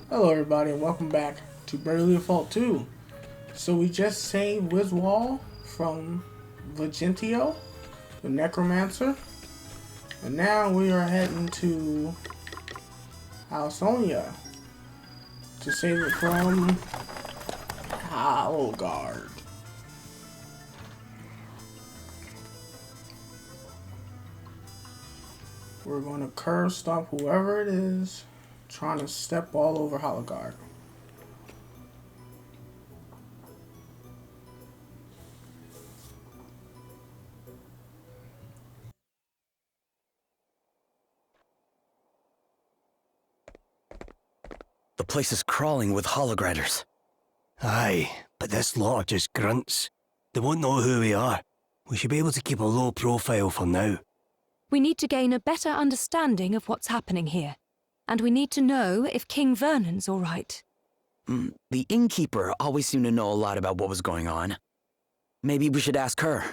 Hello everybody and welcome back to Bravely Default 2. So we just saved Wizwall from Vigentio, the Necromancer. And now we are heading to Halcyonia to save it from Holograd. We're going to curve stomp whoever it is trying to step all over Holograd. The place is crawling with Holograders. Aye, but this lot are just grunts. They won't know who we are. We should be able to keep a low profile for now. We need to gain a better understanding of what's happening here. And we need to know if King Vernon's all right. The innkeeper always seemed to know a lot about what was going on. Maybe we should ask her.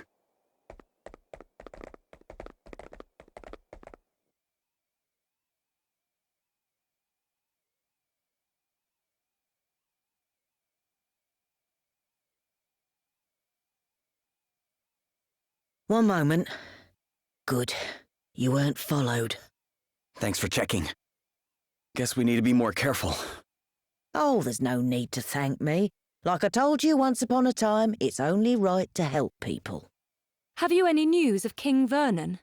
One moment. Good. You weren't followed. Thanks for checking. Guess we need to be more careful. Oh, there's no need to thank me. Like I told you once upon a time, it's only right to help people. Have you any news of King Vernon?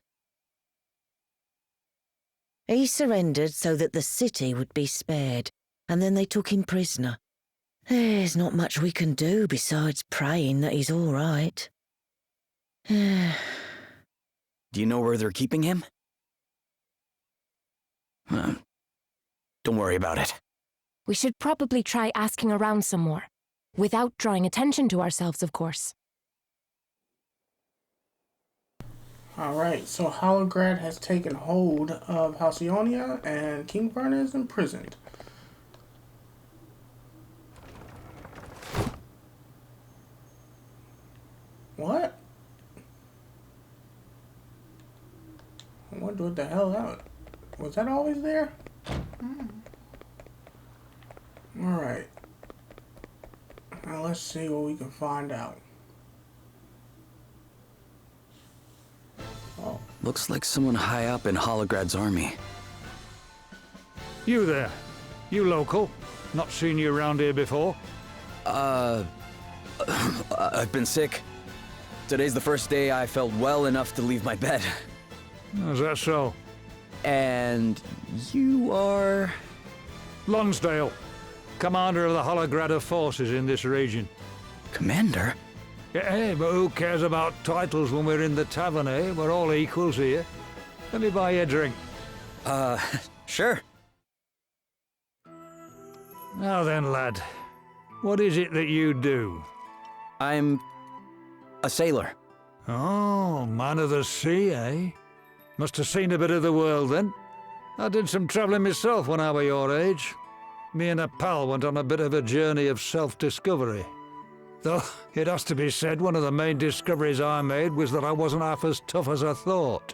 He surrendered so that the city would be spared, and then they took him prisoner. There's not much we can do besides praying that he's all right. Do you know where they're keeping him? Don't worry about it. We should probably try asking around some more. Without drawing attention to ourselves, of course. Alright, so Holograd has taken hold of Halcyonia and King Vernon is imprisoned. What? I wonder what the hell that was. That always there? Alright. Now let's see what we can find out. Oh. Looks like someone high up in Holograd's army. You there? You local? Not seen you around here before? I've been sick. Today's the first day I felt well enough to leave my bed. Is that so? And you are... Lonsdale, commander of the Holograd forces in this region. Commander? Yeah, but who cares about titles when we're in the tavern, eh? We're all equals here. Let me buy you a drink. Sure. Now then, lad. What is it that you do? I'm... a sailor. Oh, man of the sea, eh? Must have seen a bit of the world, then. I did some travelling myself when I was your age. Me and a pal went on a bit of a journey of self-discovery. Though, it has to be said, one of the main discoveries I made was that I wasn't half as tough as I thought.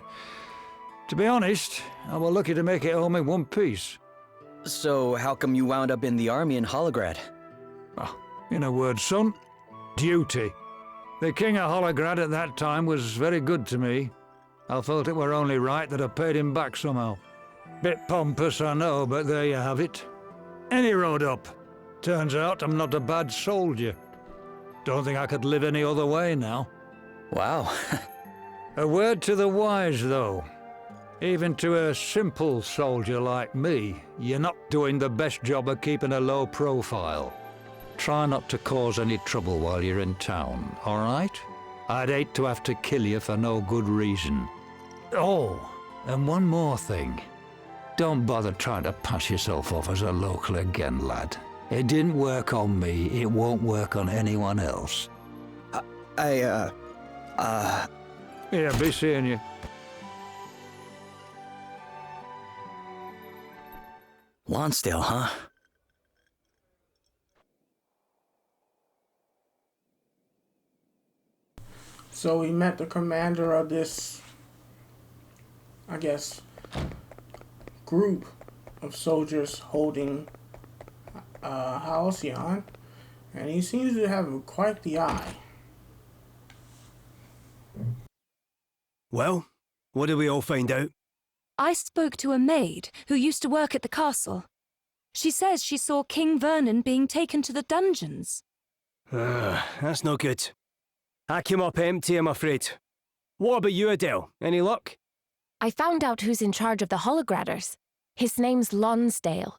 To be honest, I was lucky to make it home in one piece. So, how come you wound up in the army in Holograd? Oh, in a word, son, duty. The King of Holograd at that time was very good to me. I felt it were only right that I paid him back somehow. Bit pompous, I know, but there you have it. Any road up. Turns out I'm not a bad soldier. Don't think I could live any other way now. Wow. A word to the wise, though. Even to a simple soldier like me, you're not doing the best job of keeping a low profile. Try not to cause any trouble while you're in town, all right? I'd hate to have to kill you for no good reason. Oh, and one more thing. Don't bother trying to pass yourself off as a local again, lad. It didn't work on me, it won't work on anyone else. Yeah, be seeing you. Lonsdale, huh? So we met the commander of this, I guess, group of soldiers holding Halcyon, and he seems to have quite the eye. Well, what did we all find out? I spoke to a maid who used to work at the castle. She says she saw King Vernon being taken to the dungeons. That's no good. I came up empty, I'm afraid. What about you, Adele? Any luck? I found out who's in charge of the Holograders. His name's Lonsdale.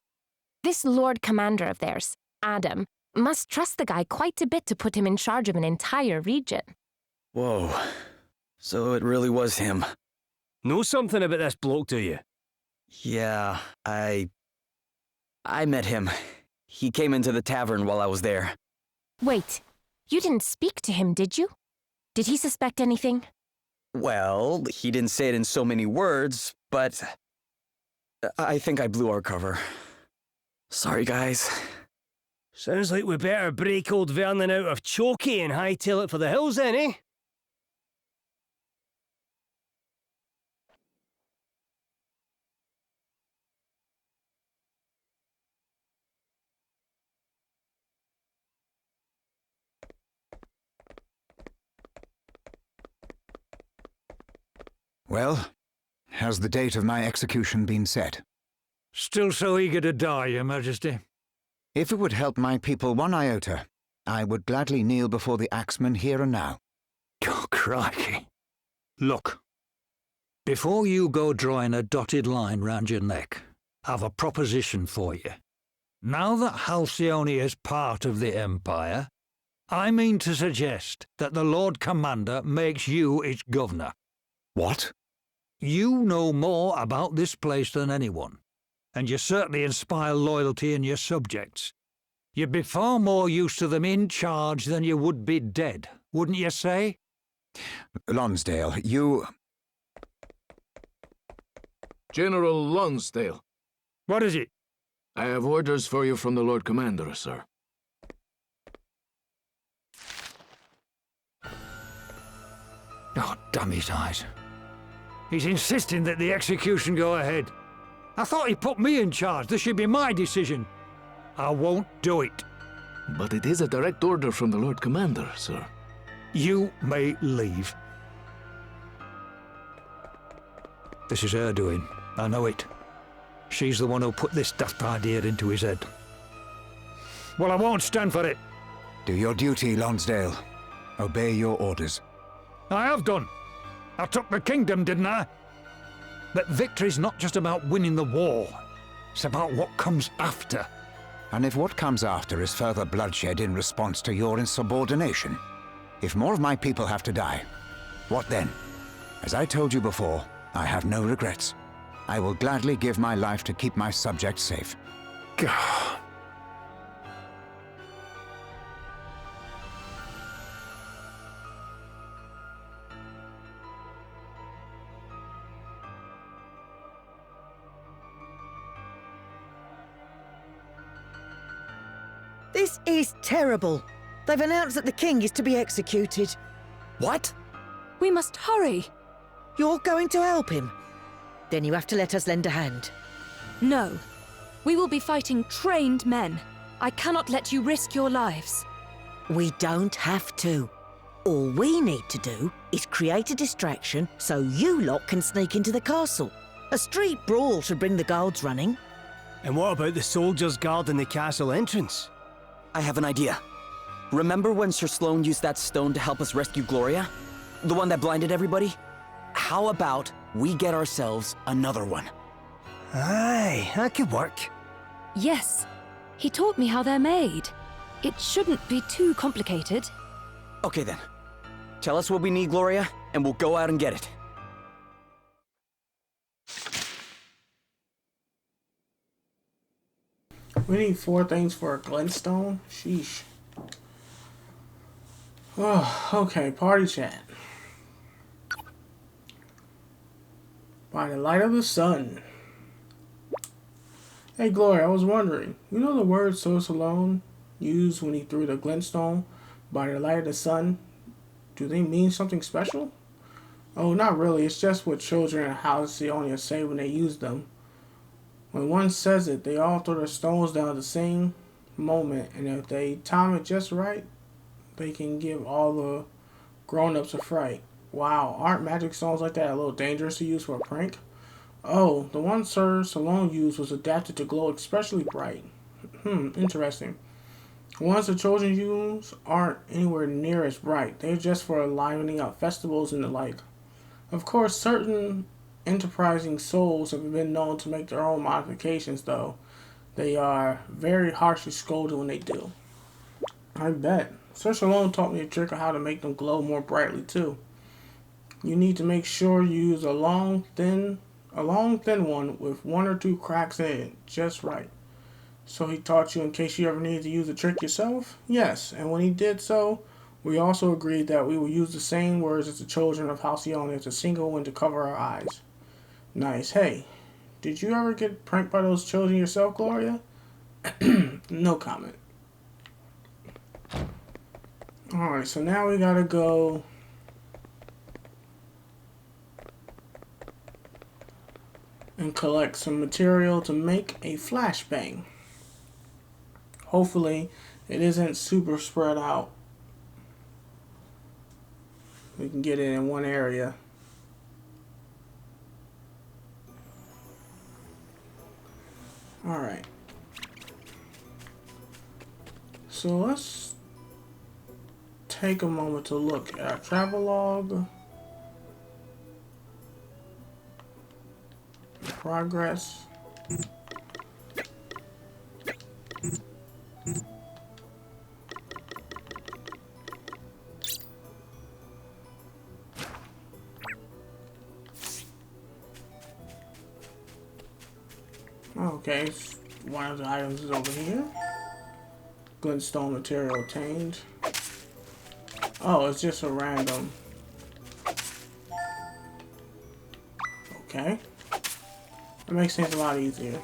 This Lord Commander of theirs, Adam, must trust the guy quite a bit to put him in charge of an entire region. Whoa. So it really was him. Know something about this bloke, do you? Yeah, I met him. He came into the tavern while I was there. Wait, you didn't speak to him, did you? Did he suspect anything? Well, he didn't say it in so many words, but I think I blew our cover. Sorry, guys. Sounds like we better break old Vernon out of Chokey and hightail it for the hills then, eh? Well, has the date of my execution been set? Still so eager to die, Your Majesty. If it would help my people one iota, I would gladly kneel before the axeman here and now. Oh, crikey. Look, before you go drawing a dotted line round your neck, I've a proposition for you. Now that Halcyonia is part of the Empire, I mean to suggest that the Lord Commander makes you its governor. What? You know more about this place than anyone, and you certainly inspire loyalty in your subjects. You'd be far more use to them in charge than you would be dead, wouldn't you say? Lonsdale, you... General Lonsdale. What is it? I have orders for you from the Lord Commander, sir. Oh, damn his eyes. He's insisting that the execution go ahead. I thought he put me in charge. This should be my decision. I won't do it. But it is a direct order from the Lord Commander, sir. You may leave. This is her doing. I know it. She's the one who put this daft idea into his head. Well, I won't stand for it. Do your duty, Lonsdale. Obey your orders. I have done. I took the kingdom, didn't I? But victory's not just about winning the war. It's about what comes after. And if what comes after is further bloodshed in response to your insubordination, if more of my people have to die, what then? As I told you before, I have no regrets. I will gladly give my life to keep my subjects safe. God. This is terrible. They've announced that the king is to be executed. What? We must hurry. You're going to help him? Then you have to let us lend a hand. No. We will be fighting trained men. I cannot let you risk your lives. We don't have to. All we need to do is create a distraction so you lot can sneak into the castle. A street brawl should bring the guards running. And what about the soldiers guarding the castle entrance? I have an idea. Remember when Sir Sloane used that stone to help us rescue Gloria? The one that blinded everybody? How about we get ourselves another one? Aye, that could work. Yes. He taught me how they're made. It shouldn't be too complicated. Okay then. Tell us what we need, Gloria, and we'll go out and get it. We need 4 things for a glintstone? Sheesh. Oh, okay, party chat. By the light of the sun. Hey Gloria, I was wondering, you know the word Sir Sloane used when he threw the glintstone by the light of the sun? Do they mean something special? Oh, not really. It's just what children in Halcyonia say when they use them. When one says it, they all throw their stones down to sing, moment, and if they time it just right, they can give all the grown-ups a fright. Wow, aren't magic stones like that a little dangerous to use for a prank? Oh, the one Sir Salone used was adapted to glow especially bright. Interesting. The ones the children use aren't anywhere near as bright. They're just for livening up festivals and the like. Of course, certain enterprising souls have been known to make their own modifications, though. They are very harshly scolded when they do. I bet. Sir Salone taught me a trick on how to make them glow more brightly, too. You need to make sure you use a long, thin one with 1 or 2 cracks in it, just right. So he taught you in case you ever needed to use the trick yourself? Yes, and when he did so, we also agreed that we would use the same words as the children of Halcyonia to single when to cover our eyes. Nice. Hey, did you ever get pranked by those children yourself, Gloria? No comment. Alright, so now we gotta go and collect some material to make a flashbang. Hopefully, it isn't super spread out. We can get it in one area. Alright. So let's take a moment to look at our Travelogue Progress. Okay, one of the items is over here. Glintstone material obtained. Oh, it's just a random. Okay. That makes things a lot easier.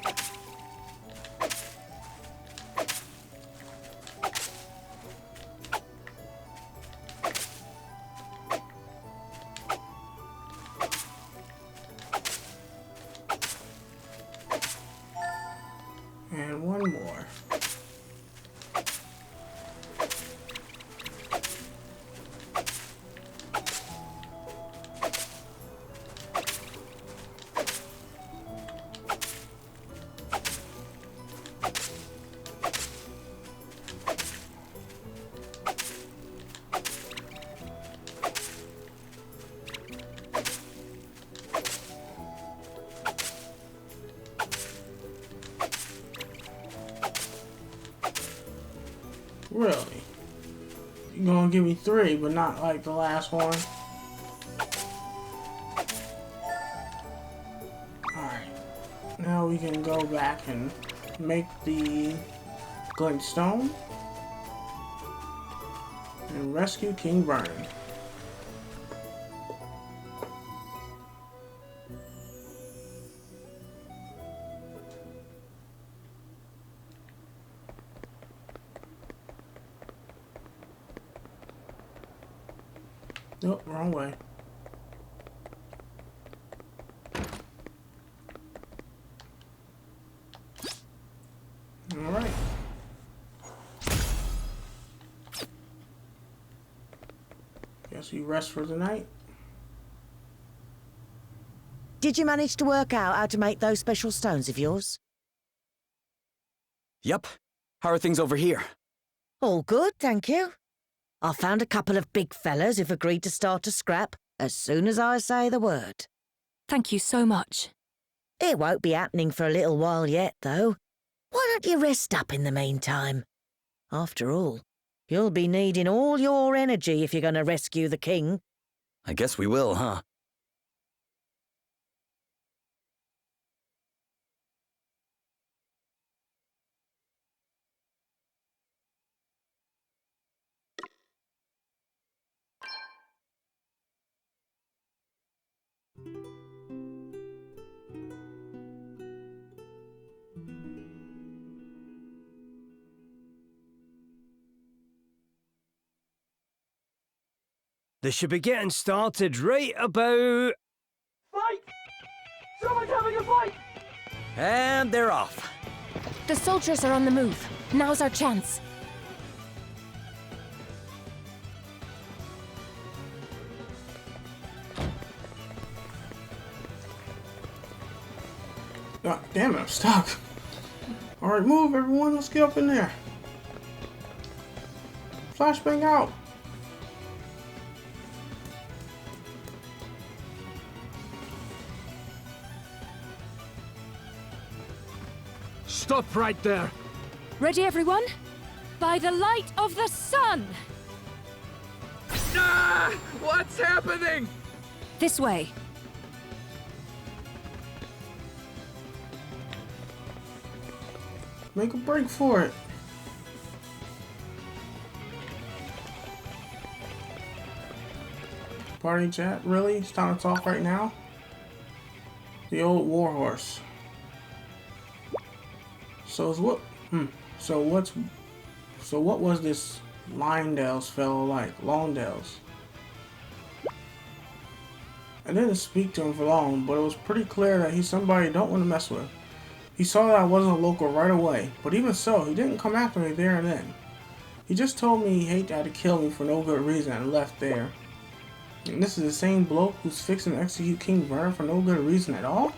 And one more. Really? You're gonna give me 3, but not like the last one? Alright. Now we can go back and make the glintstone and rescue King Vernon. Nope, wrong way. Alright. Guess we rest for the night. Did you manage to work out how to make those special stones of yours? Yep. How are things over here? All good, thank you. I found a couple of big fellas who've agreed to start a scrap as soon as I say the word. Thank you so much. It won't be happening for a little while yet, though. Why don't you rest up in the meantime? After all, you'll be needing all your energy if you're going to rescue the king. I guess we will, huh? They should be getting started right about... Fight! Someone's having a fight! And they're off. The soldiers are on the move. Now's our chance. God damn it, I'm stuck. Alright, move everyone, let's get up in there. Flashbang out. Stop right there! Ready, everyone? By the light of the sun! Ah! What's happening? This way. Make a break for it. Party chat, really? It's time to talk right now? The old warhorse. So what was this Lonsdale's fellow like? Lonsdale's. I didn't speak to him for long, but it was pretty clear that he's somebody you don't want to mess with. He saw that I wasn't a local right away, but even so, he didn't come after me there and then. He just told me he hated to kill me for no good reason and left there. And this is the same bloke who's fixing to execute King Vernon for no good reason at all?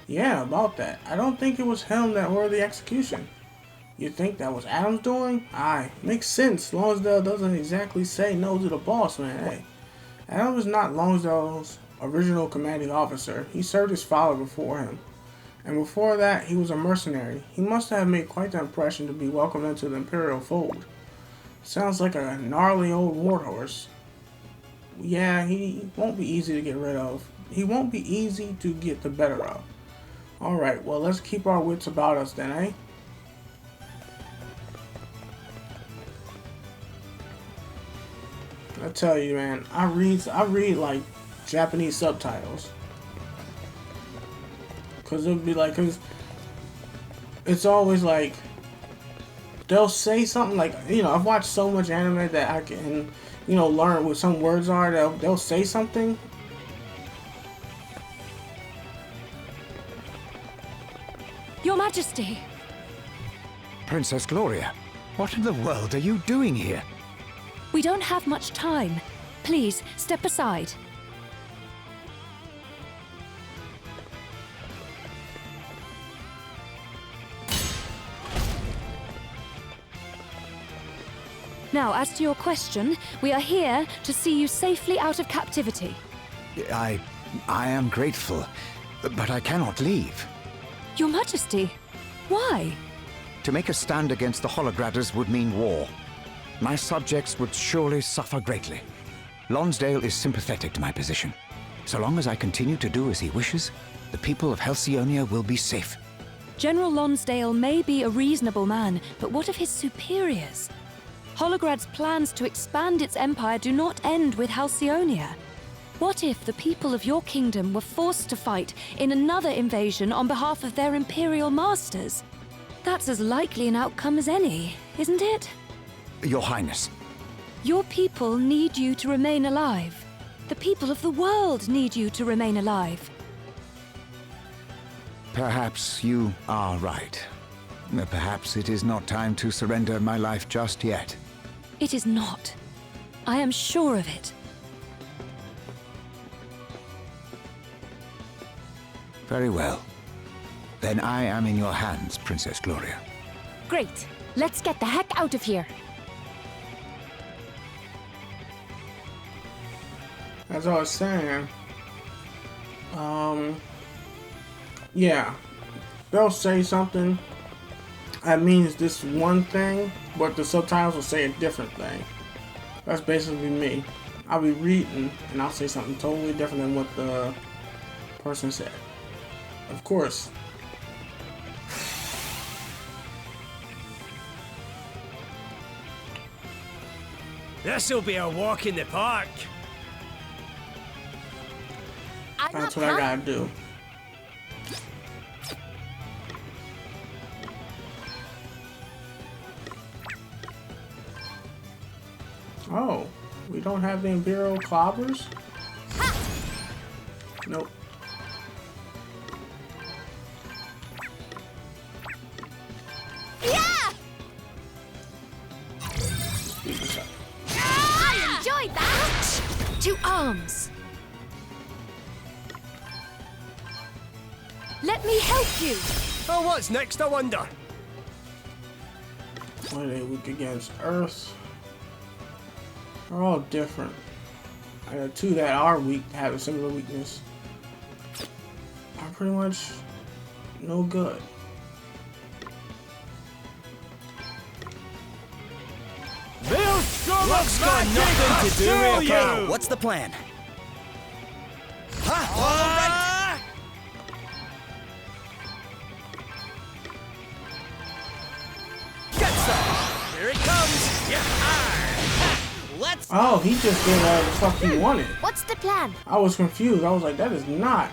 Yeah, about that. I don't think it was him that ordered the execution. You think that was Adam's doing? Aye, makes sense. Longsdale doesn't exactly say no to the boss, man. Hey, Adam is not Longsdale's original commanding officer. He served his father before him. And before that, he was a mercenary. He must have made quite the impression to be welcomed into the Imperial fold. Sounds like a gnarly old warhorse. Yeah, he won't be easy to get rid of. He won't be easy to get the better of. Alright, well, let's keep our wits about us then, eh? I tell you, man, I read like Japanese subtitles. Cause it'll be like, cause it's always like they'll say something like, you know, I've watched so much anime that I can, you know, learn what some words are. They'll say something. Your Majesty! Princess Gloria, what in the world are you doing here? We don't have much time. Please, step aside. Now, as to your question, we are here to see you safely out of captivity. I am grateful, but I cannot leave. Your Majesty, why? To make a stand against the Holograders would mean war. My subjects would surely suffer greatly. Lonsdale is sympathetic to my position. So long as I continue to do as he wishes, the people of Halcyonia will be safe. General Lonsdale may be a reasonable man, but what of his superiors? Holograd's plans to expand its empire do not end with Halcyonia. What if the people of your kingdom were forced to fight in another invasion on behalf of their imperial masters? That's as likely an outcome as any, isn't it? Your Highness. Your people need you to remain alive. The people of the world need you to remain alive. Perhaps you are right. Perhaps it is not time to surrender my life just yet. It is not. I am sure of it. Very well. Then I am in your hands, Princess Gloria. Great. Let's get the heck out of here. As I was saying, yeah, they'll say something that means this one thing, but the subtitles will say a different thing. That's basically me. I'll be reading and I'll say something totally different than what the person said. Of course. This'll be a walk in the park. That's what I gotta do. Oh, we don't have the Imperial clobbers? Nope. arms. Let me help you. Oh, what's next, I wonder? What are they weak against? Earth. They're all different. And the two that are weak have a similar weakness. Are pretty much no good. Luck's got nothing to do with you! What's the plan? Here it comes! Let's Oh, he just did the fuck he wanted. What's the plan? I was confused. I was like, that is not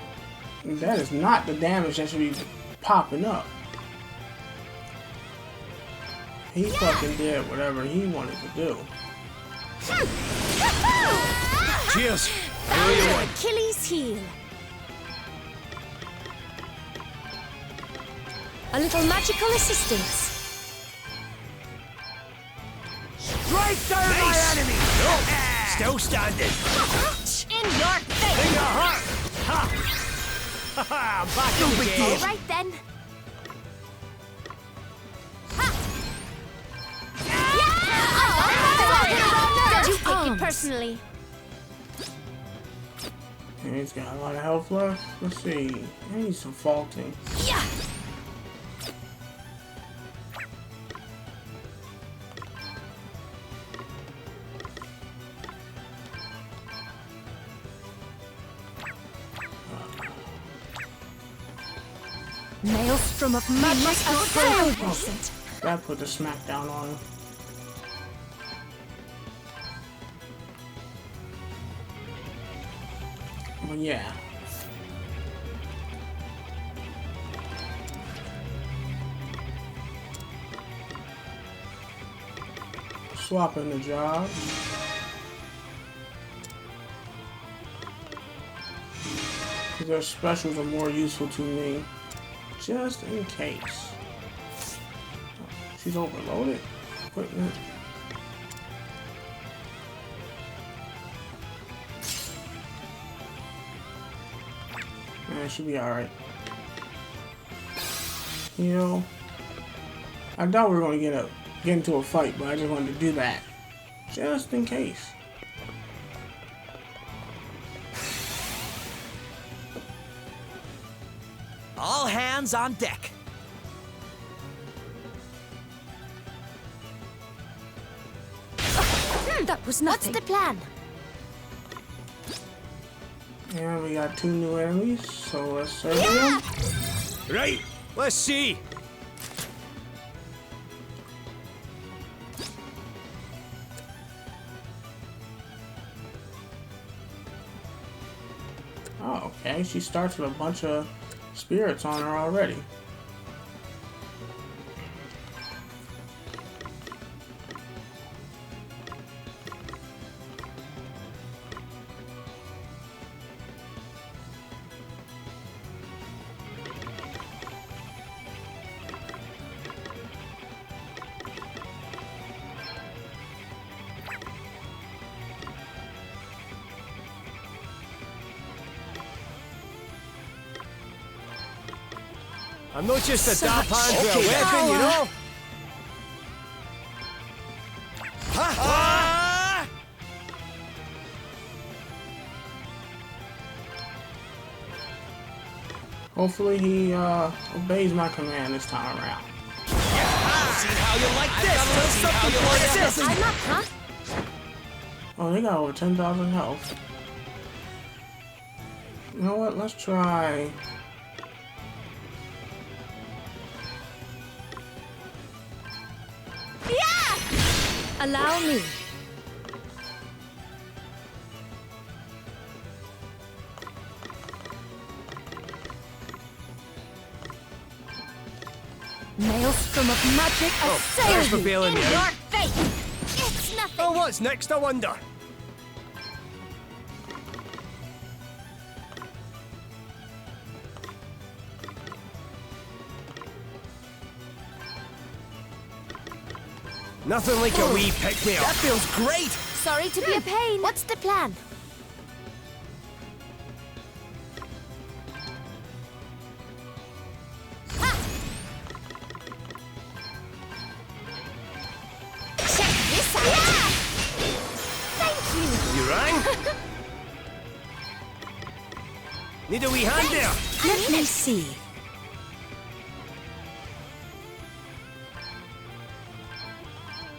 the damage that should be popping up. He fucking did whatever he wanted to do. cheers! Achilles heel. A little magical assistance. Strike down my enemy! Still standing! In your face. In your heart! Ha! Back in the game! All right then. Don't take it personally. And he's got a lot of health left. Let's see. I need some faulting. Yeah. Maelstrom of magic assail. That put the smackdown on him. But yeah. Swapping the job. Their specials are more useful to me. Just in case. She's overloaded. Equipment. Yeah, she'll be alright. You know, I thought we were going to get into a fight, but I just wanted to do that. Just in case. All hands on deck. That was What's nothing. the plan? And we got 2 new enemies, so let's serve them. Right, let's see. Oh, okay. She starts with a bunch of spirits on her already. I'm not just a dab hand with a weapon, you know? Hopefully he obeys my command this time around. See how you like this! Something like this! I'm up, huh? Oh, they got over 10,000 health. You know what? Let's try. Allow me. Maelstrom of magic assail Thanks for you. bailing In me your out. face. It's nothing. Oh, what's next, I wonder? Nothing like a wee pick-me-up. That feels great. Sorry to be a pain. What's the plan? Need a wee hand there? Let me see.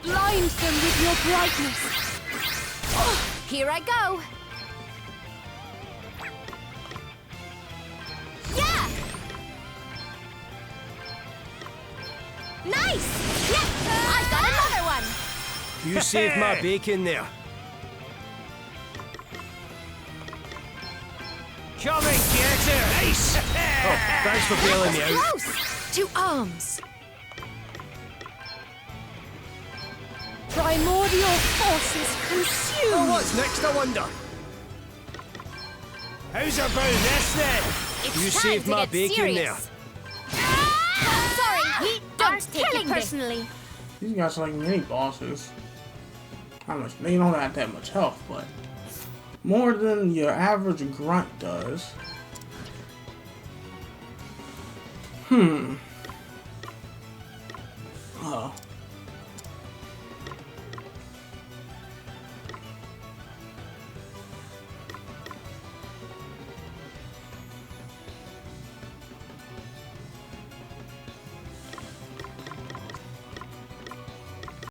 Blind them with your brightness. Here I go. Yeah! Nice! Yeah! I got another one! You saved my bacon there. Come and get her! Nice! Oh, thanks for bailing me out. Close! To arms. Primordial forces consume. Oh, what's next, I wonder? How's about this then? It's You time saved to my get bacon serious. Sorry, don't take it personally. These guys are like mini bosses. How much? They don't have that much health, but more than your average grunt does. Oh,